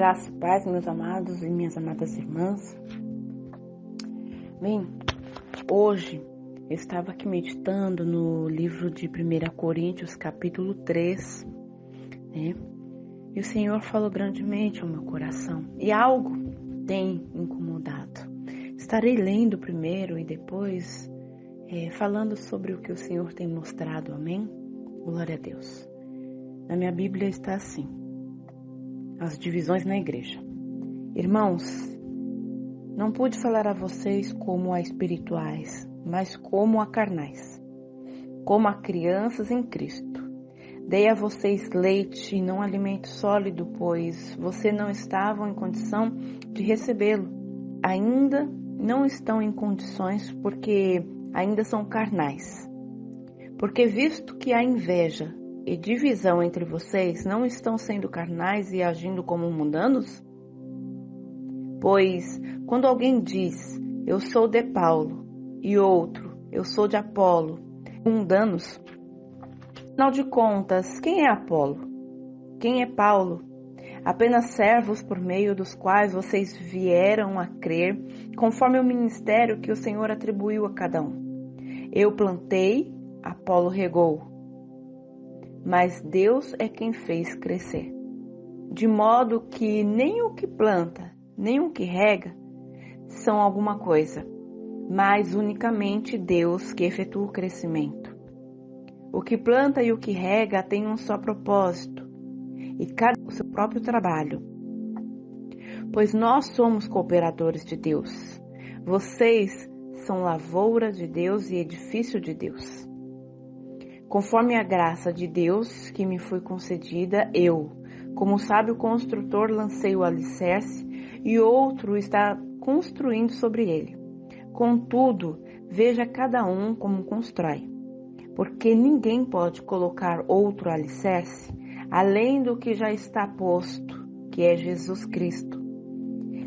Graça e paz, meus amados e minhas amadas irmãs. Bem, hoje eu estava aqui meditando no livro de 1 Coríntios, capítulo 3, né? E o Senhor falou grandemente ao meu coração. E algo tem incomodado. Estarei lendo primeiro e depois falando sobre o que o Senhor tem mostrado, amém? Glória a Deus. Na minha Bíblia está assim: as divisões na igreja. Irmãos, não pude falar a vocês como a espirituais, mas como a carnais, como a crianças em Cristo. Dei a vocês leite e não alimento sólido, pois vocês não estavam em condição de recebê-lo. Ainda não estão em condições porque ainda são carnais. Porque visto que há inveja e divisão entre vocês, não estão sendo carnais e agindo como mundanos? Pois, quando alguém diz, eu sou de Paulo, e outro, eu sou de Apolo, mundanos, afinal de contas, quem é Apolo? Quem é Paulo? Apenas servos por meio dos quais vocês vieram a crer, conforme o ministério que o Senhor atribuiu a cada um. Eu plantei, Apolo regou, mas Deus é quem fez crescer. De modo que nem o que planta, nem o que rega são alguma coisa, mas unicamente Deus que efetua o crescimento. O que planta e o que rega têm um só propósito, e cada o seu próprio trabalho. Pois nós somos cooperadores de Deus. Vocês são lavoura de Deus e edifício de Deus. Conforme a graça de Deus que me foi concedida, eu, como sábio construtor, lancei o alicerce e outro está construindo sobre ele. Contudo, veja cada um como constrói, porque ninguém pode colocar outro alicerce além do que já está posto, que é Jesus Cristo.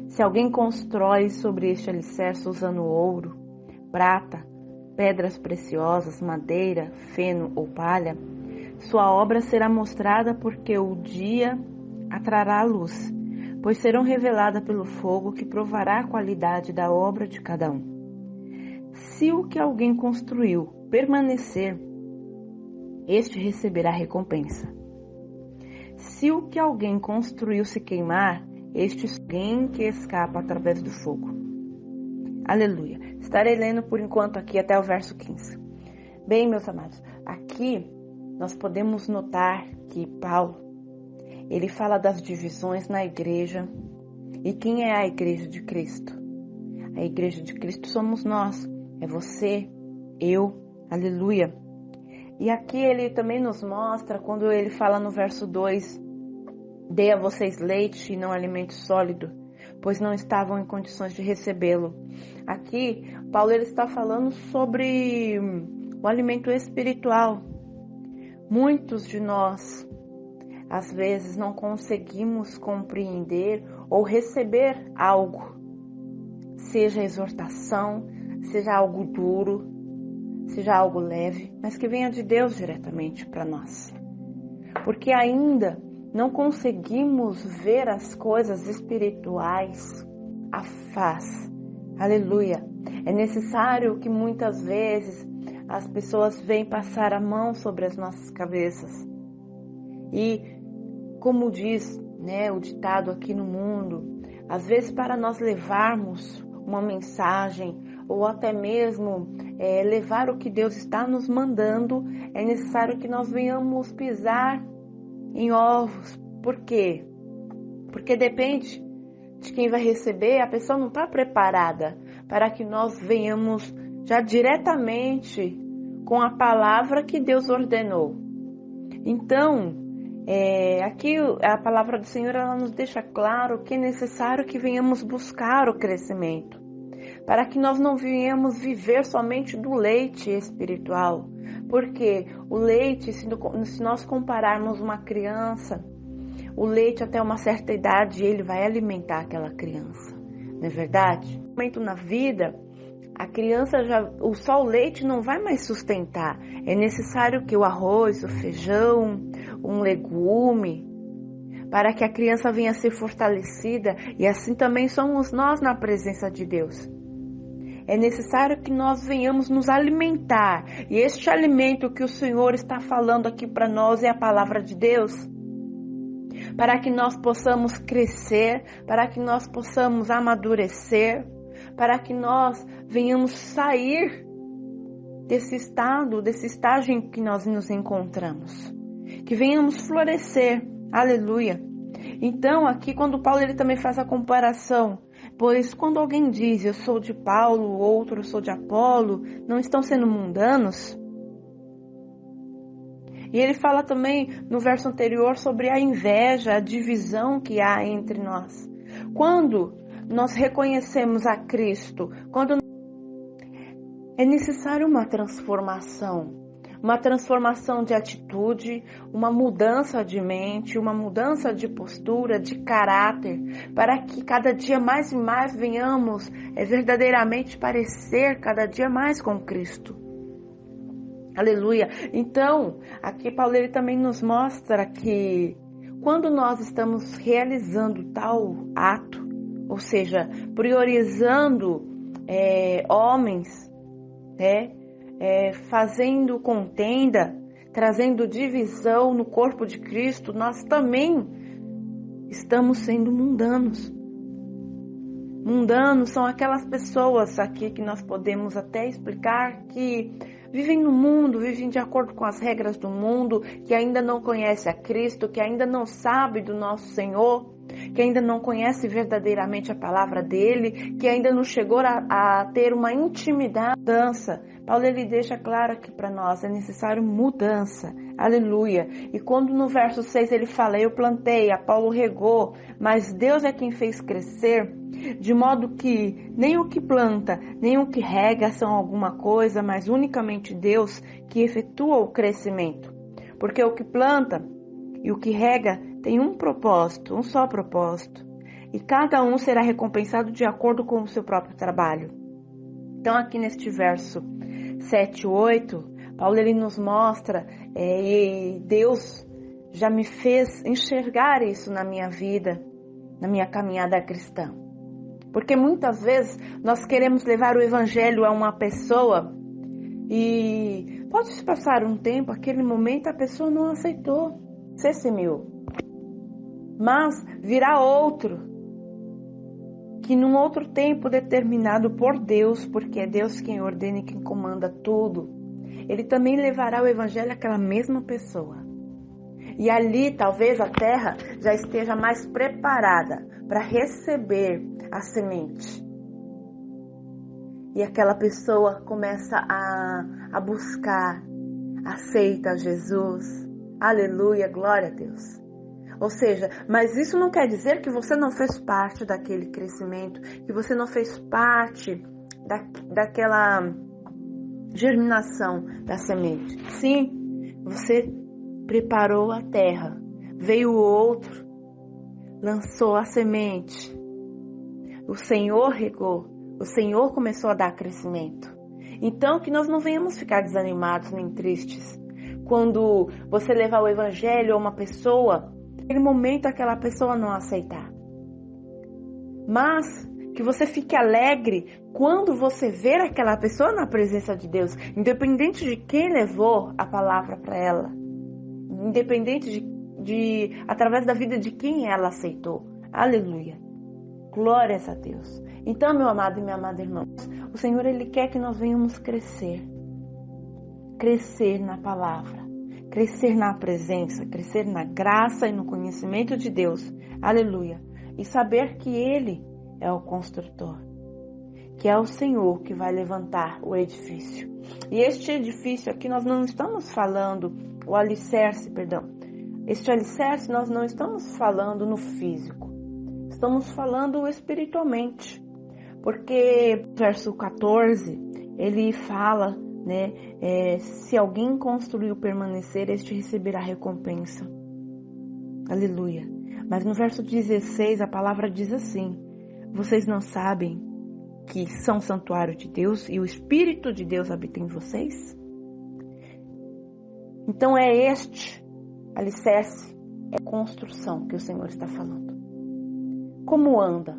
Se alguém constrói sobre este alicerce usando ouro, prata, pedras preciosas, madeira, feno ou palha, sua obra será mostrada porque o dia a trará à luz, pois serão reveladas pelo fogo que provará a qualidade da obra de cada um. Se o que alguém construiu permanecer, este receberá recompensa. Se o que alguém construiu se queimar, este é alguém que escapa através do fogo. Aleluia. Estarei lendo por enquanto aqui até o verso 15. Bem, meus amados, aqui nós podemos notar que Paulo, ele fala das divisões na igreja. E quem é a igreja de Cristo? A igreja de Cristo somos nós. É você, eu, aleluia. E aqui ele também nos mostra, quando ele fala no verso 2, dei a vocês leite e não alimento sólido, pois não estavam em condições de recebê-lo. Aqui, Paulo ele está falando sobre o alimento espiritual. Muitos de nós, às vezes, não conseguimos compreender ou receber algo, seja exortação, seja algo duro, seja algo leve, mas que venha de Deus diretamente para nós. Porque ainda não conseguimos ver as coisas espirituais à face. Aleluia. É necessário que muitas vezes as pessoas venham passar a mão sobre as nossas cabeças. E como diz, o ditado aqui no mundo, às vezes para nós levarmos uma mensagem ou até mesmo levar o que Deus está nos mandando, é necessário que nós venhamos pisar em ovos. Por quê? Porque depende de quem vai receber, a pessoa não está preparada para que nós venhamos já diretamente com a palavra que Deus ordenou. Então, aqui a palavra do Senhor ela nos deixa claro que é necessário que venhamos buscar o crescimento, para que nós não venhamos viver somente do leite espiritual. Porque o leite, se nós compararmos uma criança, o leite até uma certa idade, ele vai alimentar aquela criança, não é verdade? No momento na vida, a criança só o leite não vai mais sustentar. É necessário que o arroz, o feijão, um legume, para que a criança venha a ser fortalecida, e assim também somos nós na presença de Deus. É necessário que nós venhamos nos alimentar, e este alimento que o Senhor está falando aqui para nós é a palavra de Deus, para que nós possamos crescer, para que nós possamos amadurecer, para que nós venhamos sair desse estágio em que nós nos encontramos, que venhamos florescer, aleluia. Então aqui quando Paulo ele também faz a comparação, pois quando alguém diz eu sou de Paulo, outro eu sou de Apolo, não estão sendo mundanos? E ele fala também no verso anterior sobre a inveja, a divisão que há entre nós. Quando nós reconhecemos a Cristo, quando é necessário uma transformação de atitude, uma mudança de mente, uma mudança de postura, de caráter, para que cada dia mais e mais venhamos verdadeiramente parecer cada dia mais com Cristo. Aleluia! Então, aqui Paulo ele também nos mostra que quando nós estamos realizando tal ato, ou seja, priorizando homens, fazendo contenda, trazendo divisão no corpo de Cristo, nós também estamos sendo mundanos. Mundanos são aquelas pessoas aqui que nós podemos até explicar que vivem no mundo, vivem de acordo com as regras do mundo, que ainda não conhece a Cristo, que ainda não sabe do nosso Senhor, que ainda não conhece verdadeiramente a palavra dele, que ainda não chegou a ter uma intimidade. Mudança. Paulo ele deixa claro aqui para nós, é necessário mudança, aleluia. E quando no verso 6 ele fala, eu plantei, Apolo regou, mas Deus é quem fez crescer, de modo que nem o que planta, nem o que rega são alguma coisa, mas unicamente Deus que efetua o crescimento. Porque o que planta e o que rega tem um propósito, um só propósito, e cada um será recompensado de acordo com o seu próprio trabalho. Então aqui neste verso 7 e 8, Paulo ele nos mostra, e Deus já me fez enxergar isso na minha vida, na minha caminhada cristã. Porque muitas vezes nós queremos levar o evangelho a uma pessoa e pode se passar um tempo, aquele momento a pessoa não aceitou, se assimilou. Mas virá outro, que num outro tempo determinado por Deus, porque é Deus quem ordena e quem comanda tudo, ele também levará o evangelho àquela mesma pessoa. E ali talvez a terra já esteja mais preparada para receber a semente. E aquela pessoa começa a buscar, aceita Jesus. Aleluia, glória a Deus. Ou seja, mas isso não quer dizer que você não fez parte daquele crescimento, que você não fez parte daquela germinação da semente. Sim, você preparou a terra, veio o outro, lançou a semente, o Senhor regou, o Senhor começou a dar crescimento. Então que nós não venhamos ficar desanimados nem tristes quando você levar o evangelho a uma pessoa, naquele momento aquela pessoa não aceitar. Mas que você fique alegre quando você ver aquela pessoa na presença de Deus, independente de quem levou a palavra para ela, independente de através da vida de quem ela aceitou. Aleluia. Glórias a Deus. Então, meu amado e minha amada irmã, o Senhor ele quer que nós venhamos crescer na palavra, crescer na presença, crescer na graça e no conhecimento de Deus. Aleluia. E saber que Ele é o construtor, que é o Senhor que vai levantar o edifício. E este edifício aqui nós não estamos falando, o alicerce, perdão. Este alicerce nós não estamos falando no físico, estamos falando espiritualmente. Porque verso 14, ele fala, se alguém construiu permanecer, este receberá recompensa. Aleluia. Mas no verso 16 a palavra diz assim: vocês não sabem que são santuário de Deus e o Espírito de Deus habita em vocês? Então é este alicerce, é a construção que o Senhor está falando. Como anda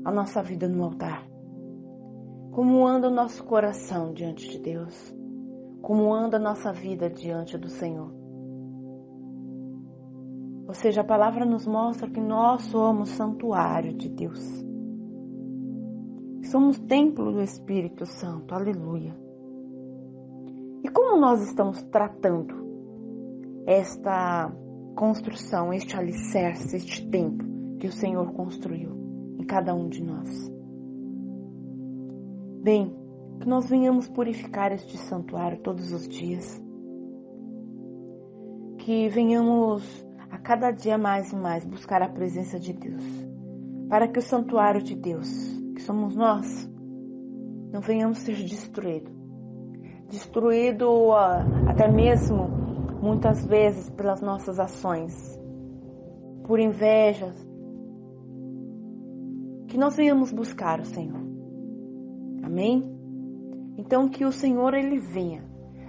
a nossa vida no altar? Como anda o nosso coração diante de Deus? Como anda a nossa vida diante do Senhor? Ou seja, a palavra nos mostra que nós somos santuário de Deus. Somos templo do Espírito Santo. Aleluia. E como nós estamos tratando esta construção, este alicerce, este templo que o Senhor construiu em cada um de nós? Bem, que nós venhamos purificar este santuário todos os dias. Que venhamos a cada dia mais e mais buscar a presença de Deus. Para que o santuário de Deus, que somos nós, não venhamos ser destruído. Destruído até mesmo, muitas vezes, pelas nossas ações. Por invejas. Que nós venhamos buscar o Senhor. Amém? Então que o Senhor, Ele venha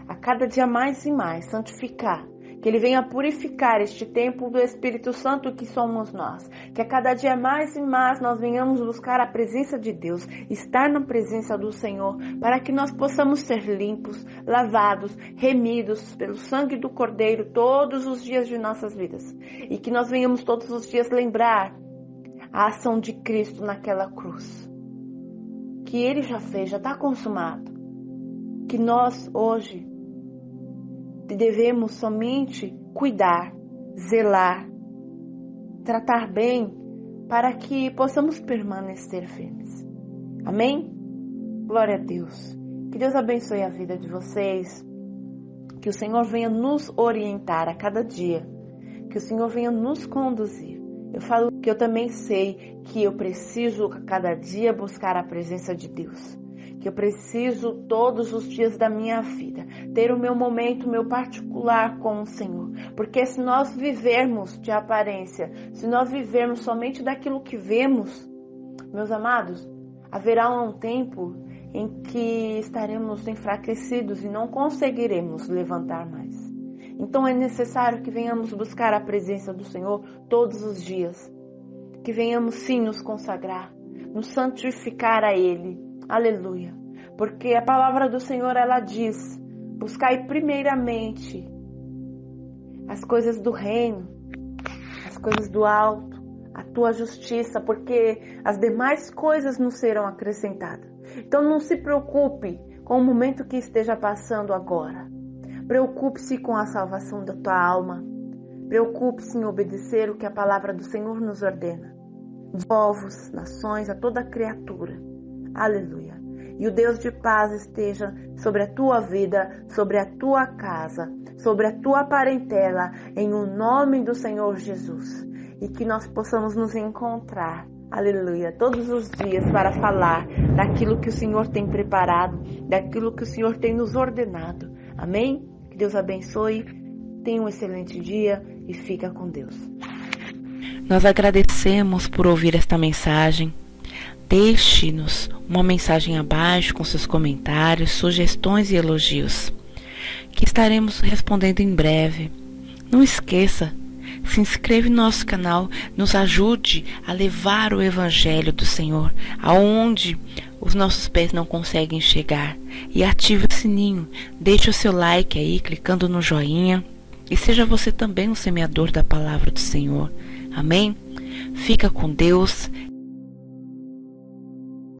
a cada dia mais e mais santificar, que Ele venha purificar este templo do Espírito Santo que somos nós, que a cada dia mais e mais nós venhamos buscar a presença de Deus, estar na presença do Senhor, para que nós possamos ser limpos, lavados, remidos pelo sangue do Cordeiro todos os dias de nossas vidas, e que nós venhamos todos os dias lembrar a ação de Cristo naquela cruz, que Ele já fez, já está consumado. Que nós hoje devemos somente cuidar, zelar, tratar bem, para que possamos permanecer firmes. Amém? Glória a Deus. Que Deus abençoe a vida de vocês. Que o Senhor venha nos orientar a cada dia. Que o Senhor venha nos conduzir. Eu falo que eu também sei que eu preciso a cada dia buscar a presença de Deus. Que eu preciso todos os dias da minha vida ter o meu momento, meu particular com o Senhor. Porque se nós vivermos de aparência, se nós vivermos somente daquilo que vemos, meus amados, haverá um tempo em que estaremos enfraquecidos e não conseguiremos levantar mais. Então é necessário que venhamos buscar a presença do Senhor todos os dias. Que venhamos sim nos consagrar, nos santificar a Ele. Aleluia. Porque a palavra do Senhor, ela diz: buscai primeiramente as coisas do reino, as coisas do alto, a tua justiça, porque as demais coisas nos serão acrescentadas. Então não se preocupe com o momento que esteja passando agora. Preocupe-se com a salvação da tua alma. Preocupe-se em obedecer o que a palavra do Senhor nos ordena. Povos, nações, a toda criatura. Aleluia. E o Deus de paz esteja sobre a tua vida, sobre a tua casa, sobre a tua parentela, em o nome do Senhor Jesus. E que nós possamos nos encontrar, aleluia, todos os dias para falar daquilo que o Senhor tem preparado, daquilo que o Senhor tem nos ordenado. Amém? Que Deus abençoe, tenha um excelente dia e fica com Deus. Nós agradecemos por ouvir esta mensagem. Deixe-nos uma mensagem abaixo com seus comentários, sugestões e elogios, que estaremos respondendo em breve. Não esqueça, se inscreva no nosso canal, nos ajude a levar o Evangelho do Senhor aonde os nossos pés não conseguem chegar, e ative o sininho, deixe o seu like aí, clicando no joinha, e seja você também um semeador da palavra do Senhor. Amém? Fica com Deus